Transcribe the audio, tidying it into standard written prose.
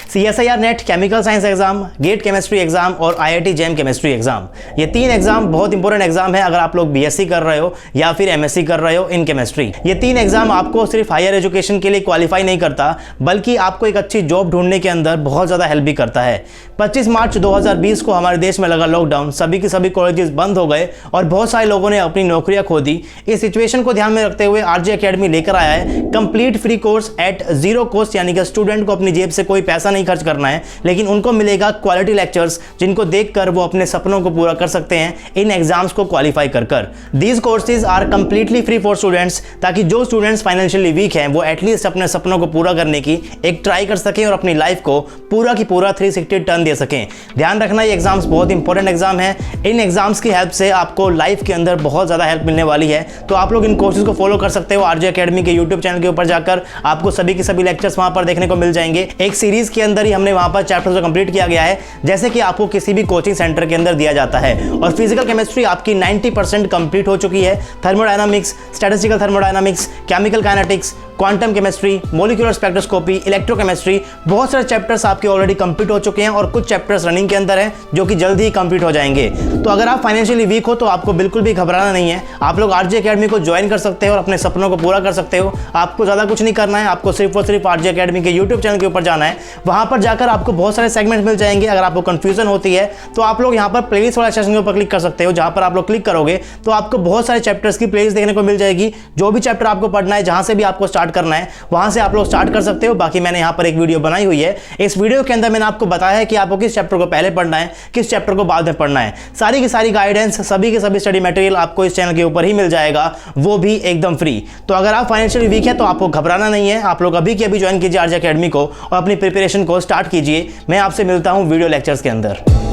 CSIR NET chemical science exam, GATE chemistry exam और IIT-JAM chemistry exam, ये 3 exam बहुत important exam है अगर आप लोग BSc कर रहे हो या फिर M.Sc कर रहे हो इन केमिस्ट्री। ये 3 एग्जाम आपको सिर्फ हायर एजुकेशन के लिए क्वालिफाई नहीं करता बल्कि आपको एक अच्छी जॉब ढूंढने के अंदर बहुत ज़्यादा हेल्प भी करता है। 25 मार्च 2020 को हमारे देश में लगा लॉकडाउन, सभी के सभी कॉलेजेस बंद हो गए और बहुत सारे लोगों ने अपनी नौकरियां खो दी। इस सिचुएशन को ध्यान में रखते हुए RJ अकेडमी लेकर आया है complete free course eight zero cost, यानी कि स्टूडेंट को अपनी जेब से कोई पैसा नहीं खर्च करना है, लेकिन उनको मिलेगा क्वालिटी लेक्चर्स जिनको देखकर वो अपने सपनों को पूरा कर सकते हैं इन एग्जाम्स को क्वालिफाई कर। These courses are completely free for students, ताकि जो स्टूडेंट्स फाइनेंशियली वीक हैं वो एटलीस्ट अपने सपनों को पूरा करने की एक ट्राई कर सकें और अपनी लाइफ को पूरा की पूरा 360 टर्न दे सकें। ध्यान रखना, ये एग्जाम्स बहुत इंपॉर्टेंट एग्जाम है। इन एग्जाम्स की हेल्प से आपको लाइफ के अंदर बहुत ज़्यादा हेल्प मिलने वाली है, तो आप लोग इन कोर्सेज को फॉलो कर सकते हो। RJ अकेडमी के यूट्यूब चैनल के ऊपर जाकर आपको सभी के सभी लेक्चर्स वहां पर देखने को मिल जाएंगे। एक सीरीज के अंदर ही हमने वहां पर चैप्टर्स को कंप्लीट किया गया है, जैसे कि आपको किसी भी कोचिंग सेंटर के अंदर दिया जाता है। और फिजिकल केमिस्ट्री आपकी 90% कंप्लीट हो चुकी है। Thermodynamics, statistical thermodynamics, chemical kinetics, quantum chemistry, molecular spectroscopy, electrochemistry, बहुत सारे चैप्टर्स आपके ऑलरेडी कंप्लीट हो चुके हैं और कुछ चैप्टर्स रनिंग के अंदर हैं जो कि जल्दी ही कंप्लीट हो जाएंगे। तो अगर आप फाइनेंशियली वीक हो तो आपको बिल्कुल भी घबराना नहीं है, आप लोग RJ अकेडमी को ज्वाइन कर सकते हो और अपने सपनों को पूरा कर सकते हो। आपको ज़्यादा कुछ नहीं करना है, आपको सिर्फ और सिर्फ RJ अकेडमी के यूट्यूब चैनल के ऊपर जाना है। वहाँ पर जाकर आपको बहुत सारे सेगमेंट मिल जाएंगे। अगर आपको कन्फ्यूजन होती है तो आप लोग यहाँ पर प्लेलिस्ट वाला सेक्शन के ऊपर क्लिक कर सकते हो, जहाँ पर आप लोग क्लिक करोगे तो आपको बहुत सारे चैप्टर्स की प्लेलिस्ट देखने को मिल जाएगी। जो भी चैप्टर आपको पढ़ना है, जहाँ से भी आपको स्टार्ट करना है वहाँ से आप लोग स्टार्ट कर सकते हो। बाकी मैंने यहाँ पर एक वीडियो बनाई हुई है, इस वीडियो के अंदर मैंने आपको बताया है कि आपको किस चैप्टर को पहले पढ़ना है, किस चैप्टर को बाद में पढ़ना है। सारी की सारी गाइडेंस, सभी के सभी स्टडी मटेरियल आपको इस चैनल के ऊपर ही मिल जाएगा, वो भी एकदम फ्री। तो अगर आप फाइनेंशियली वीक है तो आपको घबराना नहीं है, आप लोग अभी के अभी ज्वाइन कीजिए RJ अकेडमी को और अपनी प्रिपरेशन को स्टार्ट कीजिए। मैं आपसे मिलता हूँ वीडियो लेक्चर्स के अंदर।